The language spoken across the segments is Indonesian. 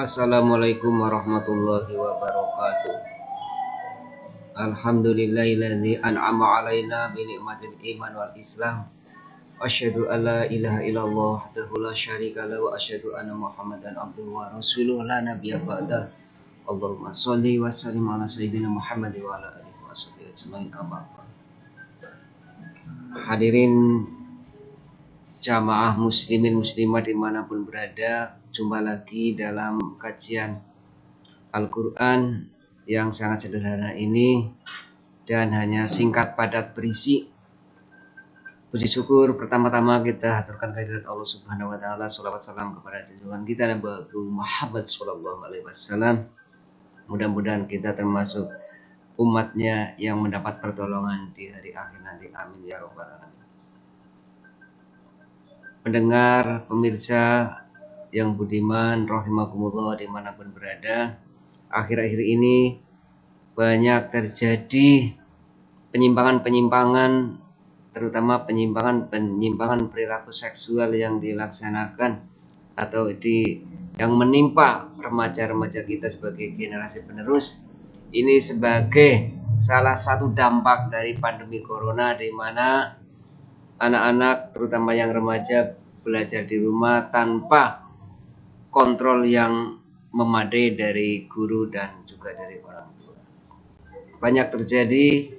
Assalamualaikum warahmatullahi wabarakatuh. Alhamdulillahilladzi an'ama 'alaina bi ni'matil iman wal islam. Asyhadu an la ilaha illallah wahdahu la syarika lahu wa asyhadu anna Muhammadan abduhu wa rasuluhu la nabiyya ba'da. Allahumma shalli wa sallim ala sayyidina Muhammad wa ala alihi washabihi ajmain. Amma ba'd. Hadirin jamaah muslimin muslimat dimanapun berada, jumpa lagi dalam kajian Al-Quran yang sangat sederhana ini dan hanya singkat padat berisi. Puji syukur pertama-tama kita haturkan kehadirat Allah Subhanahu wa taala, sholawat salam kepada junjungan kita Nabi Muhammad sallallahu alaihi wasallam. Mudah-mudahan kita termasuk umatnya yang mendapat pertolongan di hari akhir nanti. Amin ya rabbal alamin. Pendengar, pemirsa yang budiman, rahimakumullah dimanapun berada, akhir-akhir ini banyak terjadi penyimpangan-penyimpangan, terutama penyimpangan perilaku seksual yang dilaksanakan atau yang menimpa remaja-remaja kita sebagai generasi penerus. Ini sebagai salah satu dampak dari pandemi corona, di mana anak-anak terutama yang remaja belajar di rumah tanpa kontrol yang memadai dari guru dan juga dari orang tua. Banyak terjadi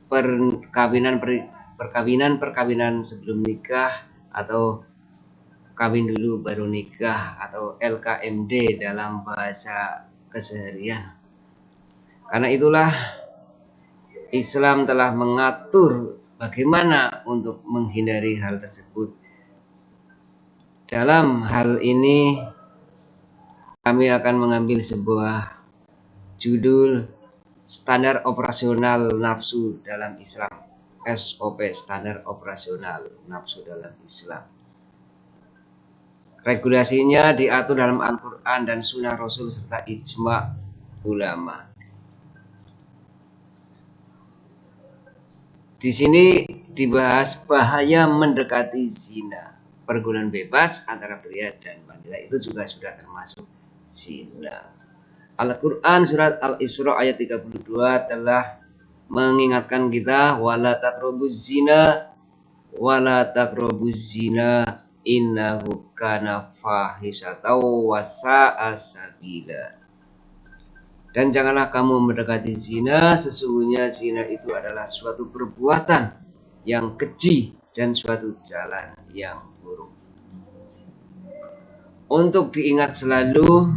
perkawinan sebelum nikah atau kawin dulu baru nikah atau LKMD dalam bahasa keseharian. Karena itulah Islam telah mengatur bagaimana untuk menghindari hal tersebut. Dalam hal ini kami akan mengambil sebuah judul Standar Operasional Nafsu dalam Islam. SOP, Standar Operasional Nafsu dalam Islam. Regulasinya diatur dalam Al-Quran dan Sunnah Rasul serta ijma' ulama. Di sini dibahas bahaya mendekati zina, pergaulan bebas antara pria dan wanita itu juga sudah termasuk zina. Al-Quran surat Al-Isra ayat 32 telah mengingatkan kita wala taqrabuz zina innahu kana fahisatan wa sa'a sabila. Dan janganlah kamu mendekati zina, sesungguhnya zina itu adalah suatu perbuatan yang keji dan suatu jalan yang buruk. Untuk diingat selalu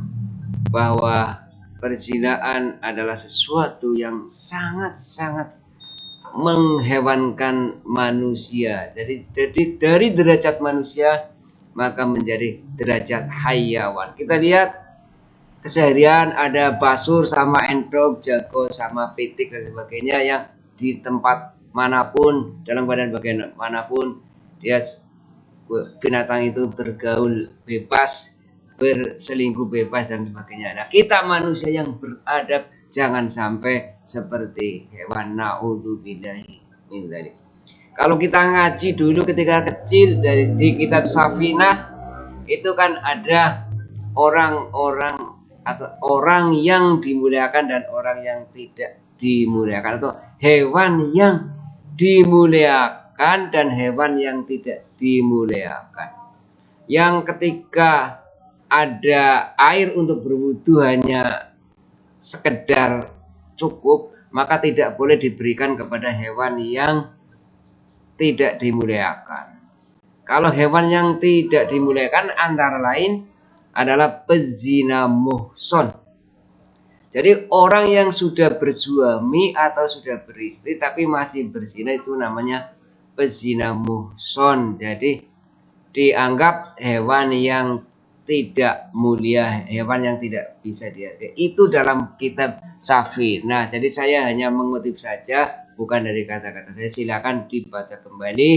bahwa perzinaan adalah sesuatu yang sangat-sangat menghewankan manusia. Jadi dari derajat manusia maka menjadi derajat hayawan. Kita lihat keseharian ada basur sama endog, jago sama pitik dan sebagainya yang di tempat manapun, dalam bagian manapun, dia binatang itu bergaul bebas, berselingkuh bebas dan sebagainya. Nah, kita manusia yang beradab jangan sampai seperti hewan. Naudzubillahi min dzalik. Kalau kita ngaji dulu ketika kecil di kitab Safinah itu kan ada orang-orang atau orang yang dimuliakan dan orang yang tidak dimuliakan, atau hewan yang dimuliakan dan hewan yang tidak dimuliakan. Yang ketika ada air untuk berwudu hanya sekedar cukup, maka tidak boleh diberikan kepada hewan yang tidak dimuliakan. Kalau hewan yang tidak dimuliakan antara lain adalah pezina muhson. Jadi orang yang sudah bersuami atau sudah beristri tapi masih berzina itu namanya pezina muhson. Jadi dianggap hewan yang tidak mulia, hewan yang tidak bisa dihargai. Itu dalam kitab Safinah. Jadi saya hanya mengutip saja, bukan dari kata-kata saya. Silakan dibaca kembali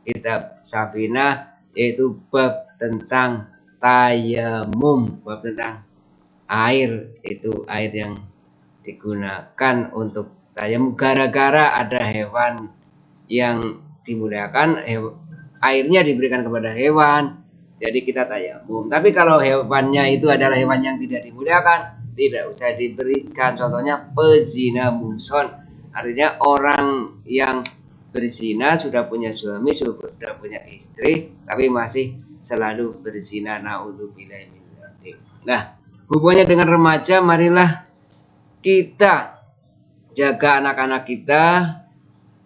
kitab Safinah, yaitu bab tentang tayamum, bab tentang air, itu air yang digunakan untuk tayamum. Gara-gara ada hewan yang dimuliakan, airnya diberikan kepada hewan, jadi kita tayamum. Tapi kalau hewannya itu adalah hewan yang tidak dimuliakan, tidak usah diberikan. Contohnya pezina muson, artinya orang yang berzina, sudah punya suami, sudah punya istri, tapi masih selalu berzina. Naudzubillah min dzalik. Nah, hubungannya dengan remaja, marilah kita jaga anak-anak kita,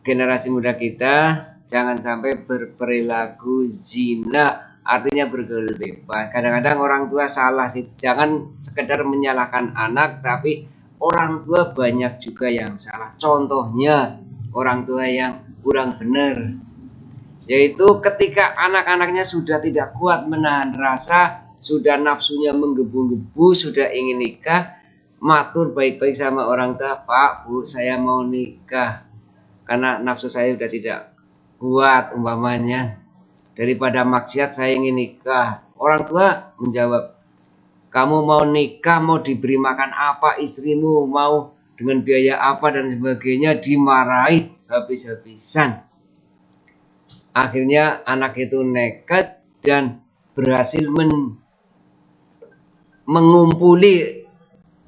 generasi muda kita, jangan sampai berperilaku zina, artinya bergaul bebas. Kadang-kadang orang tua salah sih, jangan sekedar menyalahkan anak, tapi orang tua banyak juga yang salah. Contohnya orang tua yang kurang benar, yaitu ketika anak-anaknya sudah tidak kuat menahan rasa, sudah nafsunya menggebu-gebu, sudah ingin nikah, matur baik-baik sama orang tua, Pak, Bu, saya mau nikah karena nafsu saya sudah tidak kuat umpamanya, daripada maksiat saya ingin nikah. Orang tua menjawab, kamu mau nikah, mau diberi makan apa istrimu, mau dengan biaya apa dan sebagainya, dimarahi habis-habisan. Akhirnya anak itu nekat dan berhasil mengumpuli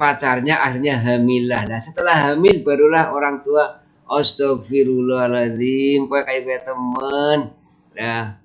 pacarnya, akhirnya hamilah. Nah, setelah hamil barulah orang tua astagfirullahaladzim, kayak temen. Nah,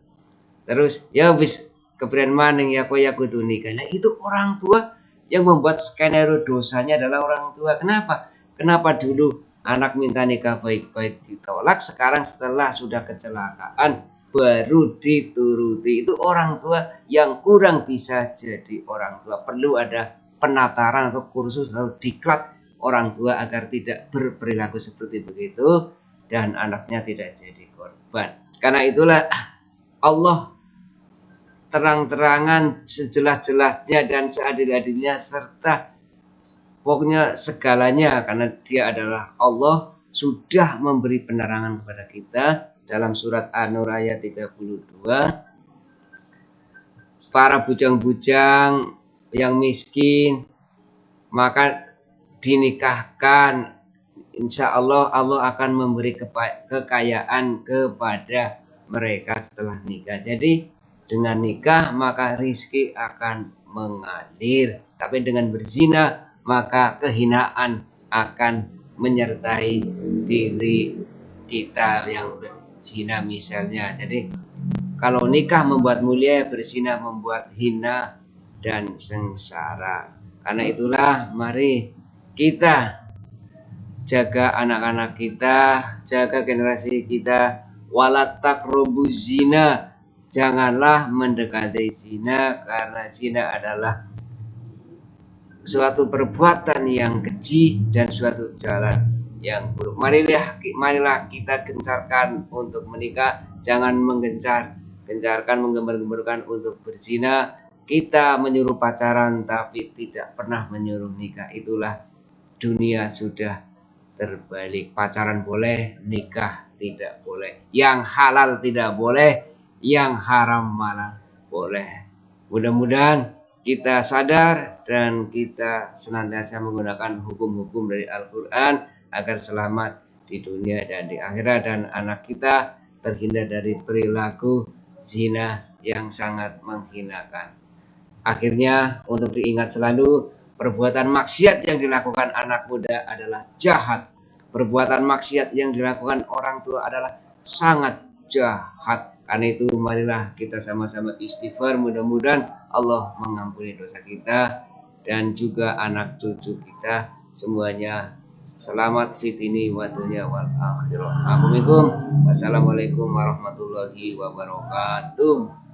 terus ya wis kebrian maning ya kowe ya kudu nikah. Nah, itu orang tua yang membuat skenario dosanya adalah orang tua. Kenapa? Kenapa dulu anak minta nikah baik-baik ditolak, sekarang setelah sudah kecelakaan baru dituruti. Itu orang tua yang kurang bisa jadi orang tua. Perlu ada penataran atau kursus atau diklat orang tua agar tidak berperilaku seperti begitu dan anaknya tidak jadi korban. Karena itulah Allah terang-terangan sejelas-jelasnya dan seadil-adilnya serta pokoknya segalanya, karena dia adalah Allah, sudah memberi penerangan kepada kita dalam surat An-Nur ayat 32. Para bujang-bujang yang miskin maka dinikahkan, insya Allah Allah akan memberi kekayaan kepada mereka setelah nikah. Jadi dengan nikah maka rizki akan mengalir, tapi dengan berzina maka kehinaan akan menyertai diri kita yang berzina misalnya. Jadi kalau nikah membuat mulia, berzina membuat hina dan sengsara. Karena itulah mari kita jaga anak-anak kita, jaga generasi kita. Walat taqrabuz zina, janganlah mendekati zina, karena zina adalah suatu perbuatan yang keji dan suatu jalan yang buruk. Marilah kita gencarkan untuk menikah, jangan gencarkan menggembar-gemborkan untuk berzina. Kita menyuruh pacaran tapi tidak pernah menyuruh nikah. Itulah dunia sudah terbalik. Pacaran boleh, nikah tidak boleh. Yang halal tidak boleh, yang haram malah boleh. Mudah-mudahan kita sadar dan kita senantiasa menggunakan hukum-hukum dari Al-Quran agar selamat di dunia dan di akhirat, dan anak kita terhindar dari perilaku zina yang sangat menghinakan. Akhirnya untuk diingat selalu, perbuatan maksiat yang dilakukan anak muda adalah jahat. Perbuatan maksiat yang dilakukan orang tua adalah sangat jahat. Karena itu marilah kita sama-sama istighfar, mudah-mudahan Allah mengampuni dosa kita dan juga anak cucu kita semuanya selamat fitini wa dunya wal akhirah. Assalamualaikum warahmatullahi wabarakatuh.